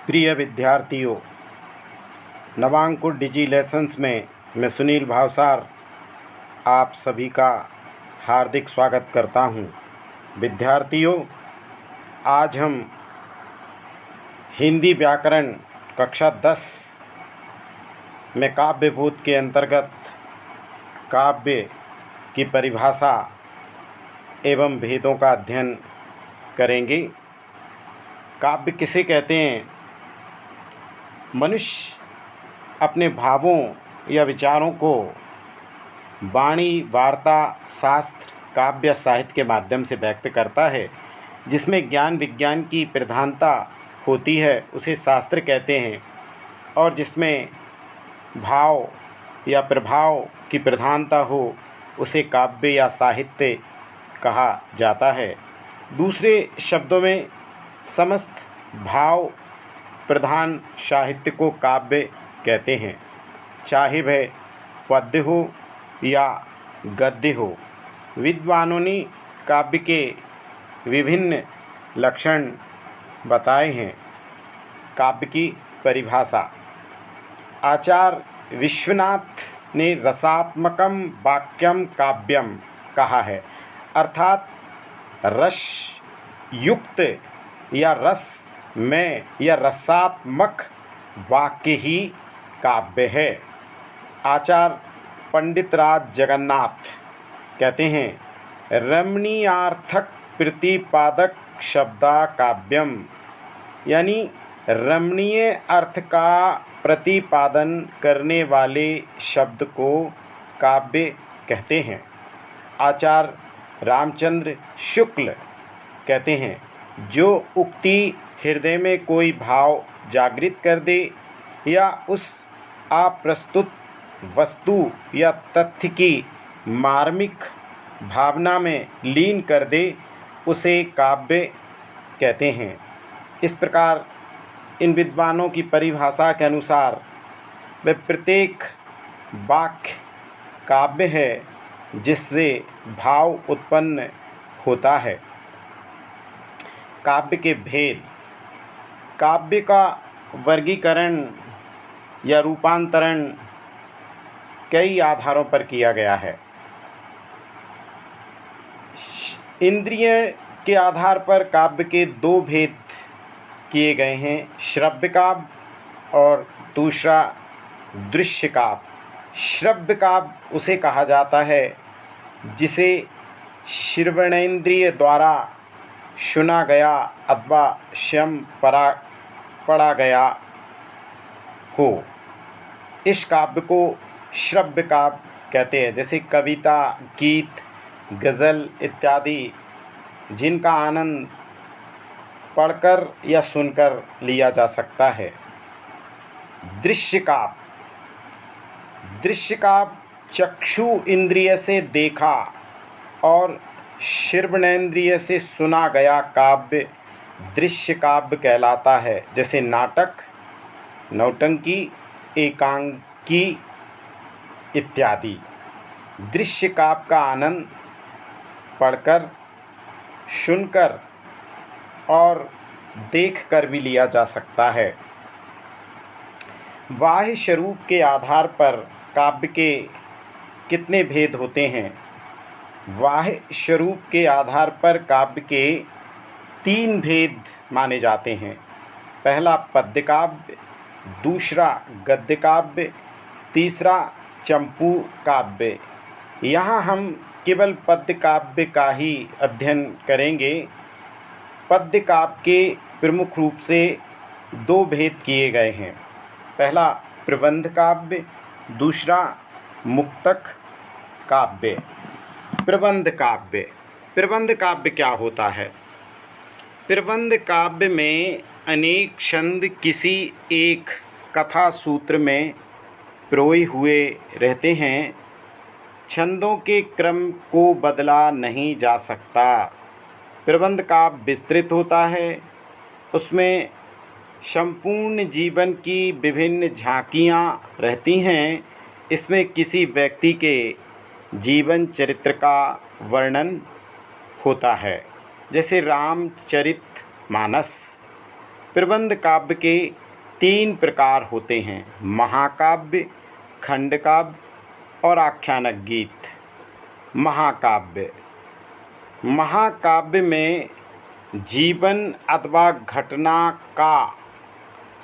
प्रिय विद्यार्थियों, नवांकुर डिजी लेसन्स में मैं सुनील भावसार आप सभी का हार्दिक स्वागत करता हूं। विद्यार्थियों, आज हम हिंदी व्याकरण कक्षा 10 में काव्यभूत के अंतर्गत काव्य की परिभाषा एवं भेदों का अध्ययन करेंगे। काव्य किसे कहते हैं? मनुष्य अपने भावों या विचारों को वाणी, वार्ता, शास्त्र, काव्य, साहित्य के माध्यम से व्यक्त करता है। जिसमें ज्ञान विज्ञान की प्रधानता होती है उसे शास्त्र कहते हैं, और जिसमें भाव या प्रभाव की प्रधानता हो उसे काव्य या साहित्य कहा जाता है। दूसरे शब्दों में समस्त भाव प्रधान साहित्य को काव्य कहते हैं, चाहे वह पद्य हो या गद्य हो। विद्वानों ने काव्य के विभिन्न लक्षण बताए हैं। काव्य की परिभाषा आचार्य विश्वनाथ ने रसात्मकम वाक्यम काव्यम कहा है, अर्थात रस युक्त या रस में या रसात्मक वाक्य ही काव्य है। आचार्य पंडित राज जगन्नाथ कहते हैं, रमणीयार्थक प्रतिपादक शब्दा काव्यम, यानी रमणीय अर्थ का प्रतिपादन करने वाले शब्द को काव्य कहते हैं। आचार्य रामचंद्र शुक्ल कहते हैं, जो उक्ति हृदय में कोई भाव जागृत कर दे या उस अप्रस्तुत वस्तु या तथ्य की मार्मिक भावना में लीन कर दे उसे काव्य कहते हैं। इस प्रकार इन विद्वानों की परिभाषा के अनुसार वह प्रत्येक वाक्य काव्य है जिससे भाव उत्पन्न होता है। काव्य के भेद। काव्य का वर्गीकरण या रूपांतरण कई आधारों पर किया गया है। इंद्रिय के आधार पर काव्य के दो भेद किए गए हैं, श्रव्य काव्य और दूसरा दृश्य काव्य। श्रव्य काव्य उसे कहा जाता है जिसे श्रवणेंद्रिय द्वारा सुना गया अथवा स्वयं पढ़ा गया हो। इस काव्य को श्रव्य काव्य कहते हैं, जैसे कविता, गीत, गज़ल इत्यादि, जिनका आनंद पढ़कर या सुनकर लिया जा सकता है। दृश्य काव्य। दृश्य काव्य चक्षु इंद्रिय से देखा और श्रवणेंद्रिय से सुना गया काव्य दृश्य काव्य कहलाता है, जैसे नाटक, नौटंकी, एकांकी इत्यादि। दृश्य काव्य का आनंद पढ़कर, सुनकर और देखकर भी लिया जा सकता है। बाह्य स्वरूप के आधार पर काव्य के कितने भेद होते हैं? बाह्य स्वरूप के आधार पर काव्य के 3 भेद माने जाते हैं। पहला पद्य काव्य, दूसरा गद्य काव्य, तीसरा चंपू काव्य। यहाँ हम केवल पद्य काव्य का ही अध्ययन करेंगे। पद्य काव्य के प्रमुख रूप से 2 भेद किए गए हैं। पहला प्रबंध काव्य, दूसरा मुक्तक काव्य। प्रबंध काव्य। प्रबंध काव्य क्या होता है? प्रबंध काव्य में अनेक छंद किसी एक कथा सूत्र में पिरोए हुए रहते हैं। छंदों के क्रम को बदला नहीं जा सकता। प्रबंध काव्य विस्तृत होता है। उसमें संपूर्ण जीवन की विभिन्न झांकियाँ रहती हैं। इसमें किसी व्यक्ति के जीवन चरित्र का वर्णन होता है, जैसे रामचरितमानस, प्रबंध काव्य के तीन प्रकार होते हैं: महाकाव्य, खंडकाव्य और आख्यानक गीत। महाकाव्य। महाकाव्य में जीवन अथवा घटना का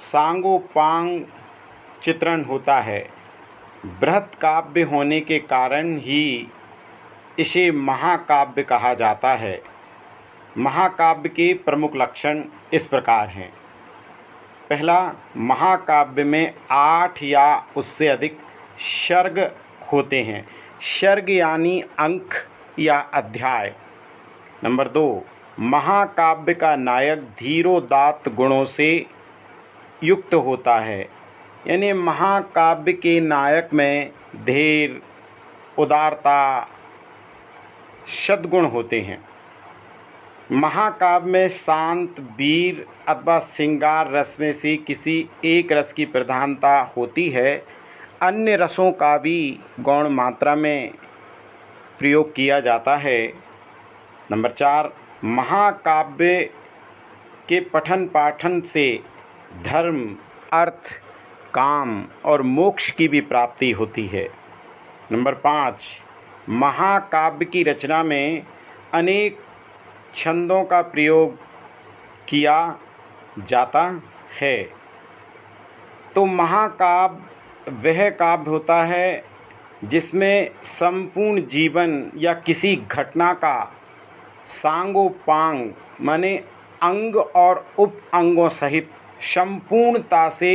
सांगोपांग चित्रण होता है। बृहत काव्य होने के कारण ही इसे महाकाव्य कहा जाता है। महाकाव्य के प्रमुख लक्षण इस प्रकार हैं। पहला, महाकाव्य में 8 या उससे अधिक सर्ग होते हैं। सर्ग यानी अंक या अध्याय। नंबर 2, महाकाव्य का नायक धीरोदात्त गुणों से युक्त होता है, यानी महाकाव्य के नायक में धैर्य, उदारता, सद्गुण होते हैं। महाकाव्य में शांत, वीर अथवा श्रृंगार रस में से किसी एक रस की प्रधानता होती है। अन्य रसों का भी गौण मात्रा में प्रयोग किया जाता है। नंबर 4, महाकाव्य के पठन पाठन से धर्म, अर्थ, काम और मोक्ष की भी प्राप्ति होती है। नंबर 5, महाकाव्य की रचना में अनेक छंदों का प्रयोग किया जाता है। तो महाकाव्य वह काव्य होता है जिसमें संपूर्ण जीवन या किसी घटना का सांगोपांग माने अंग और उप अंगों सहित संपूर्णता से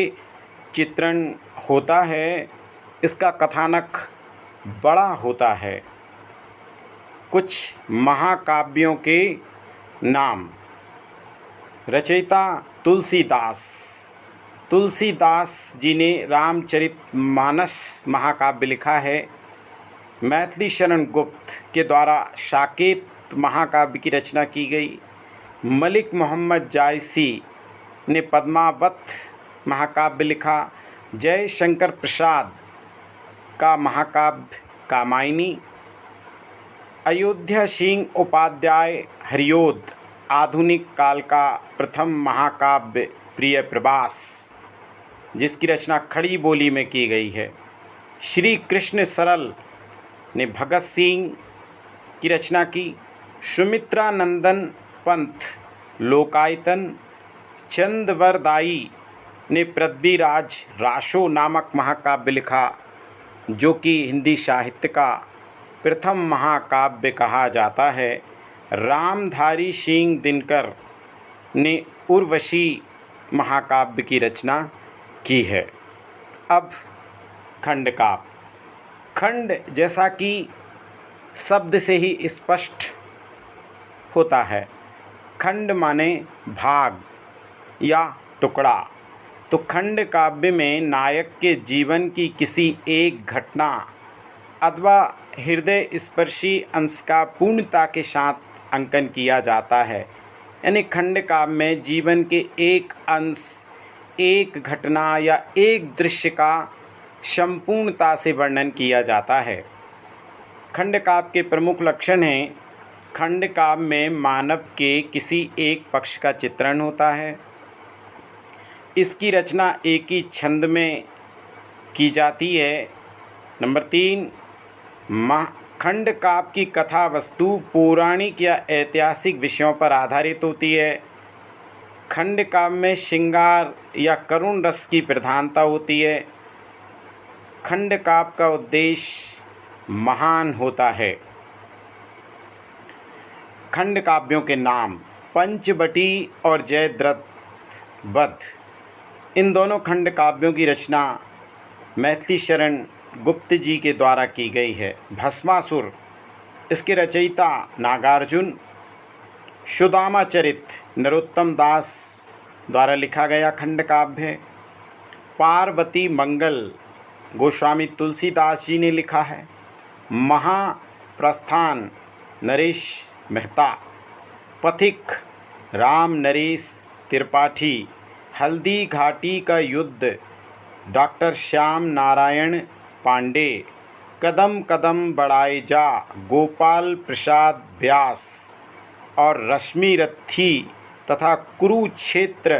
चित्रण होता है। इसका कथानक बड़ा होता है। कुछ महाकाव्यों के नाम। रचयिता तुलसीदास। तुलसीदास जी ने रामचरितमानस महाकाव्य लिखा है। मैथिली शरण गुप्त के द्वारा साकेत महाकाव्य की रचना की गई। मलिक मोहम्मद जायसी ने पद्मावत महाकाव्य लिखा। जयशंकर प्रसाद का महाकाव्य कामायनी। अयोध्या सिंह उपाध्याय हरिओद आधुनिक काल का प्रथम महाकाव्य प्रियप्रवास, जिसकी रचना खड़ी बोली में की गई है। श्री कृष्ण सरल ने भगत सिंह की रचना की। सुमित्रा नंदन पंत लोकायतन। चंदवरदाई ने पृथ्वीराज रासो नामक महाकाव्य लिखा, जो कि हिंदी साहित्य का प्रथम महाकाव्य कहा जाता है। रामधारी सिंह दिनकर ने उर्वशी महाकाव्य की रचना की है। अब खंडकाव्य। खंड जैसा कि शब्द से ही स्पष्ट होता है, खंड माने भाग या टुकड़ा। तो खंड काव्य में नायक के जीवन की किसी एक घटना अथवा हृदय स्पर्शी अंश का पूर्णता के साथ अंकन किया जाता है। यानी खंड काव्य में जीवन के एक अंश, एक घटना या एक दृश्य का संपूर्णता से वर्णन किया जाता है। खंड काव्य के प्रमुख लक्षण हैं। खंड काव्य में मानव के किसी एक पक्ष का चित्रण होता है। इसकी रचना एक ही छंद में की जाती है। नंबर 3, खंड काव्य की कथा वस्तु पौराणिक या ऐतिहासिक विषयों पर आधारित होती है। खंड काव्य में श्रृंगार या करुण रस की प्रधानता होती है। खंड काव्य का उद्देश्य महान होता है। खंड काव्यों के नाम। पंचवटी और जयद्रथ वध, इन दोनों खंड काव्यों की रचना मैथिली शरण गुप्त जी के द्वारा की गई है। भस्मासुर, इसके रचयिता नागार्जुन। सुदामा चरित नरोत्तम दास द्वारा लिखा गया खंड काव्य है। पार्वती मंगल गोस्वामी तुलसीदास जी ने लिखा है। महाप्रस्थान नरेश मेहता। पथिक राम नरेश त्रिपाठी। हल्दी घाटी का युद्ध डॉक्टर श्याम नारायण पांडे। कदम कदम बढ़ाए जा गोपाल प्रसाद व्यास। और रश्मि रथी तथा कुरुक्षेत्र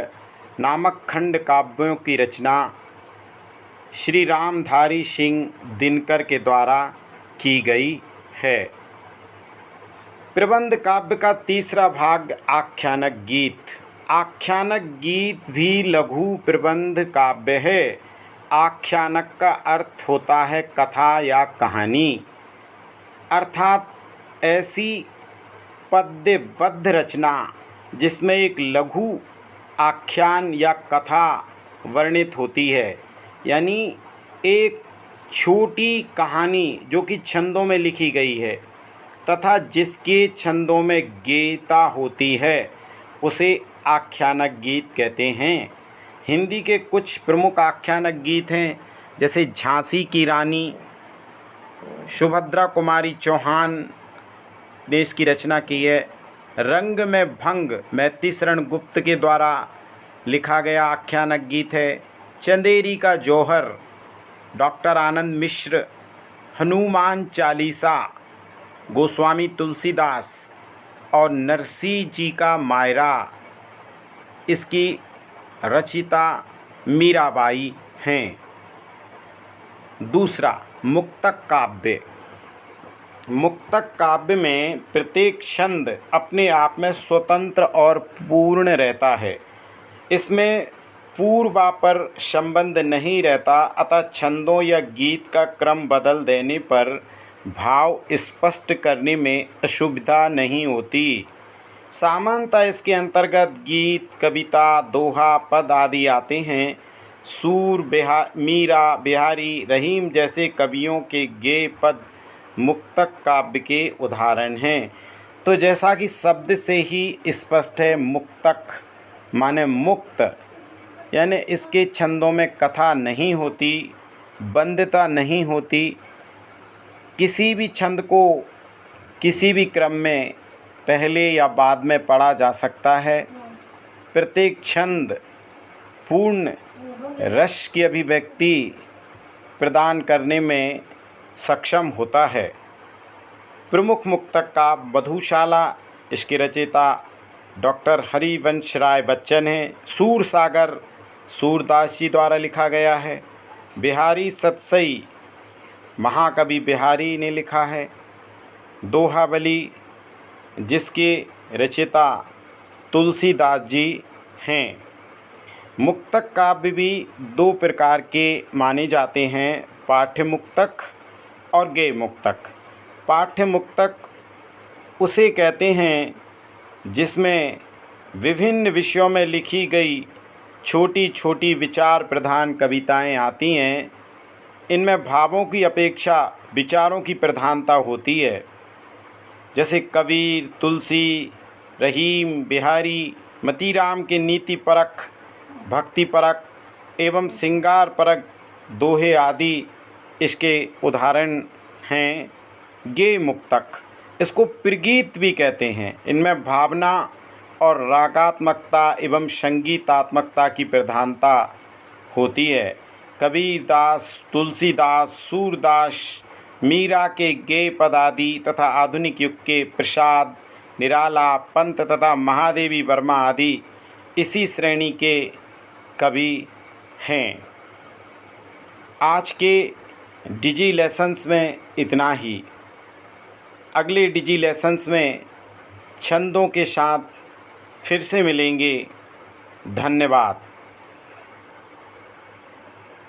नामक खंड काव्यों की रचना श्री रामधारी सिंह दिनकर के द्वारा की गई है। प्रबंध काव्य का तीसरा भाग आख्यानक गीत। आख्यानक गीत भी लघु प्रबंध काव्य है। आख्यानक का अर्थ होता है कथा या कहानी, अर्थात ऐसी पद्यबद्ध रचना जिसमें एक लघु आख्यान या कथा वर्णित होती है, यानी एक छोटी कहानी जो कि छंदों में लिखी गई है तथा जिसके छंदों में गेयता होती है, उसे आख्यानक गीत कहते हैं। हिंदी के कुछ प्रमुख आख्यानक गीत हैं, जैसे झांसी की रानी सुभद्रा कुमारी चौहान ने इसकी रचना की है। रंग में भंग मैतीशरण गुप्त के द्वारा लिखा गया आख्यानक गीत है। चंदेरी का जौहर डॉक्टर आनंद मिश्र। हनुमान चालीसा गोस्वामी तुलसीदास और नरसिंह जी का मायरा, इसकी रचिता मीराबाई हैं। दूसरा, मुक्तक काव्य। मुक्तक काव्य में प्रत्येक छंद अपने आप में स्वतंत्र और पूर्ण रहता है। इसमें पूर्वापर संबंध नहीं रहता, अतः छंदों या गीत का क्रम बदल देने पर भाव स्पष्ट करने में असुविधा नहीं होती। सामान्यतः इसके अंतर्गत गीत, कविता, दोहा, पद आदि आते हैं। सूर, मीरा, बिहारी, रहीम जैसे कवियों के गेय पद मुक्तक काव्य के उदाहरण हैं। तो जैसा कि शब्द से ही स्पष्ट है, मुक्तक माने मुक्त, यानी इसके छंदों में कथा नहीं होती, बंधता नहीं होती। किसी भी छंद को किसी भी क्रम में पहले या बाद में पढ़ा जा सकता है। प्रत्येक छंद पूर्ण रस की अभिव्यक्ति प्रदान करने में सक्षम होता है। प्रमुख मुक्तक काव्य मधुशाला, इसके रचयिता डॉक्टर हरिवंश राय बच्चन हैं। सूरसागर सूरदास जी द्वारा लिखा गया है। बिहारी सतसई महाकवि बिहारी ने लिखा है। दोहावली, जिसके रचयिता तुलसीदास जी हैं। मुक्तक काव्य भी दो प्रकार के माने जाते हैं, पाठ्य मुक्तक और गेय मुक्तक। पाठ्य मुक्तक उसे कहते हैं जिसमें विभिन्न विषयों में लिखी गई छोटी छोटी विचार प्रधान कविताएं आती हैं। इनमें भावों की अपेक्षा विचारों की प्रधानता होती है। जैसे कबीर, तुलसी, रहीम, बिहारी, मतीराम के नीति परक, भक्ति परक एवं श्रृंगार परक दोहे आदि इसके उदाहरण हैं। गेय मुक्तक, इसको प्रगीत भी कहते हैं। इनमें भावना और रागात्मकता एवं संगीतात्मकता की प्रधानता होती है। कबीरदास, तुलसीदास, सूरदास, मीरा के गेय पद आदि तथा आधुनिक युग के प्रसाद, निराला, पंत तथा महादेवी वर्मा आदि इसी श्रेणी के कवि हैं। आज के डिजी लेसन्स में इतना ही। अगले डिजी लेसन्स में छंदों के साथ फिर से मिलेंगे। धन्यवाद।